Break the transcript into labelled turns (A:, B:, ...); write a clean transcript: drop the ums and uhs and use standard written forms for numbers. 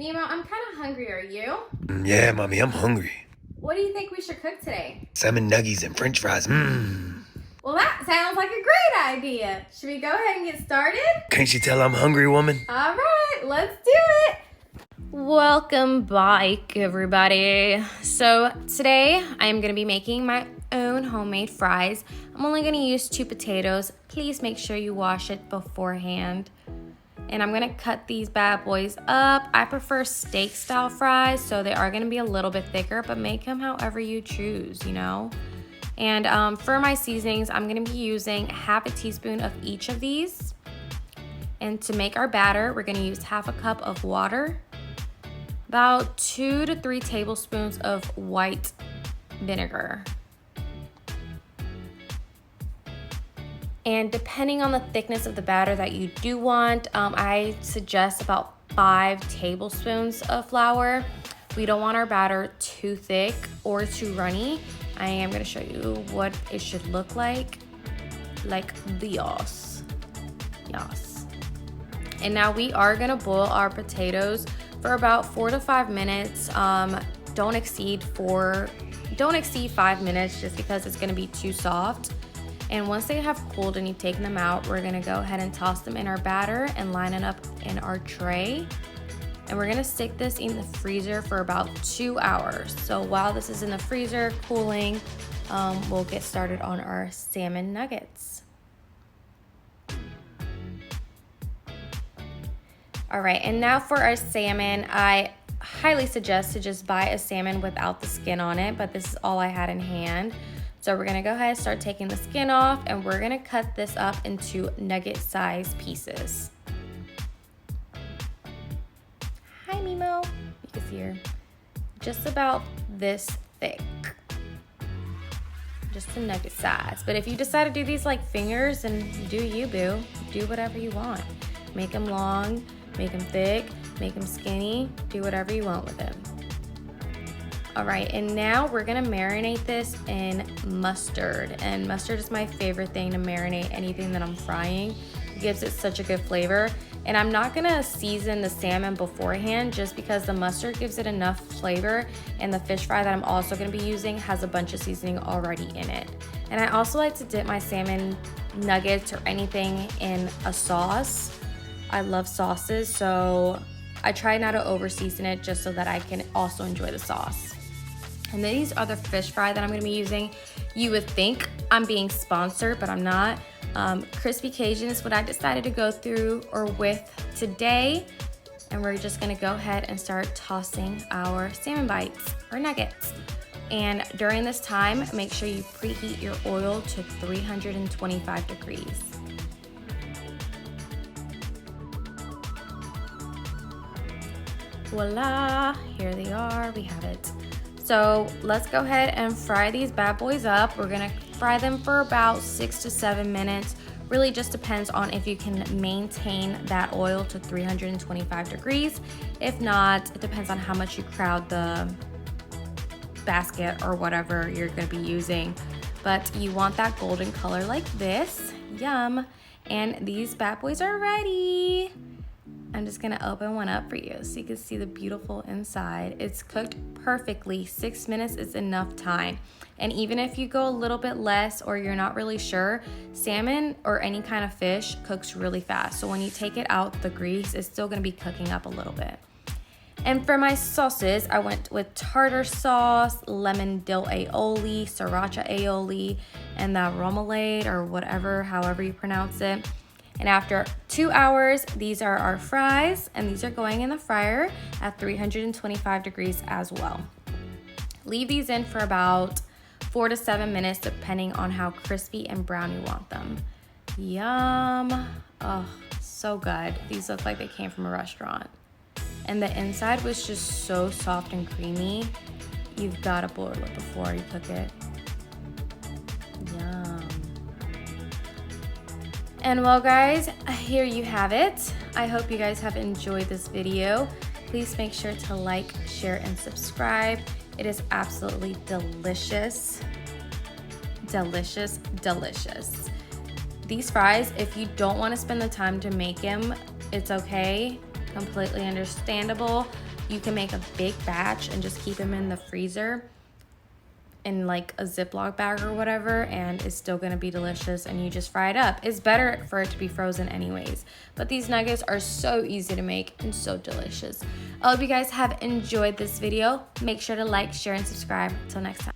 A: Mimo, I'm kind of hungry. Are you?
B: Yeah, mommy, I'm hungry.
A: What do you think we should cook today?
B: Salmon nuggets and french fries.
A: Well, that sounds like a great idea. Should we go ahead and get started?
B: Can't you tell I'm hungry, woman?
A: All right, let's do it. Welcome back, everybody. So today I am going to be making my own homemade fries. I'm only going to use 2 potatoes. Please make sure you wash it beforehand. And I'm going to cut these bad boys up. I prefer steak style fries, so they are going to be a little bit thicker, but make them however you choose, you know. And for my seasonings, I'm going to be using half a teaspoon of each of these. And to make our batter, we're going to use half a cup of water, about 2 to 3 tablespoons of white vinegar. And depending on the thickness of the batter that you do want, I suggest about 5 tablespoons of flour. We don't want our batter too thick or too runny. I am going to show you what it should look like this. Yes. And now we are going to boil our potatoes for about 4 to 5 minutes. Don't exceed 5 minutes just because it's going to be too soft. And once they have cooled and you've taken them out, we're gonna go ahead and toss them in our batter and line it up in our tray. And we're gonna stick this in the freezer for about 2 hours. So while this is in the freezer cooling, we'll get started on our salmon nuggets. All right, and now for our salmon, I highly suggest to just buy a salmon without the skin on it, but this is all I had in hand. So we're gonna go ahead and start taking the skin off, and we're gonna cut this up into nugget size pieces. Hi, Mimo. You can see her. Just about this thick. Just a nugget size. But if you decide to do these like fingers, then do you, boo. Do whatever you want. Make them long, make them thick, make them skinny. Do whatever you want with them. All right, and now we're gonna marinate this in mustard. And mustard is my favorite thing to marinate anything that I'm frying. It gives it such a good flavor. And I'm not gonna season the salmon beforehand just because the mustard gives it enough flavor, and the fish fry that I'm also gonna be using has a bunch of seasoning already in it. And I also like to dip my salmon nuggets or anything in a sauce. I love sauces, so I try not to over season it just so that I can also enjoy the sauce. And these are the fish fry that I'm gonna be using. You would think I'm being sponsored, but I'm not. Crispy Cajun is what I decided to go through or with today. And we're just gonna go ahead and start tossing our salmon bites or nuggets. And during this time, make sure you preheat your oil to 325 degrees. Voila, here they are, we have it. So let's go ahead and fry these bad boys up. We're gonna fry them for about 6 to 7 minutes. Really just depends on if you can maintain that oil to 325 degrees. If not, it depends on how much you crowd the basket or whatever you're gonna be using. But you want that golden color like this, yum. And these bad boys are ready. I'm just gonna open one up for you so you can see the beautiful inside. It's cooked perfectly. 6 minutes is enough time. And even if you go a little bit less or you're not really sure, salmon or any kind of fish cooks really fast. So when you take it out, the grease is still gonna be cooking up a little bit. And for my sauces, I went with tartar sauce, lemon dill aioli, sriracha aioli, and the remoulade or whatever, however you pronounce it. And after 2 hours, these are our fries, and these are going in the fryer at 325 degrees as well. Leave these in for about 4 to 7 minutes, depending on how crispy and brown you want them. Yum. Oh, so good. These look like they came from a restaurant. And the inside was just so soft and creamy. You've got to boil it before you cook it. Yum. And well guys, here you have it. I hope you guys have enjoyed this video. Please make sure to like, share, and subscribe. It is absolutely delicious. Delicious, delicious. These fries, if you don't want to spend the time to make them, it's okay. completely understandable. You can make a big batch and just keep them in the freezer in like a Ziploc bag or whatever, and it's still gonna be delicious, and you just fry it up. It's better for it to be frozen anyways, but these nuggets are so easy to make and so delicious. I hope you guys have enjoyed this video. Make sure to like, share, and subscribe. Until next time.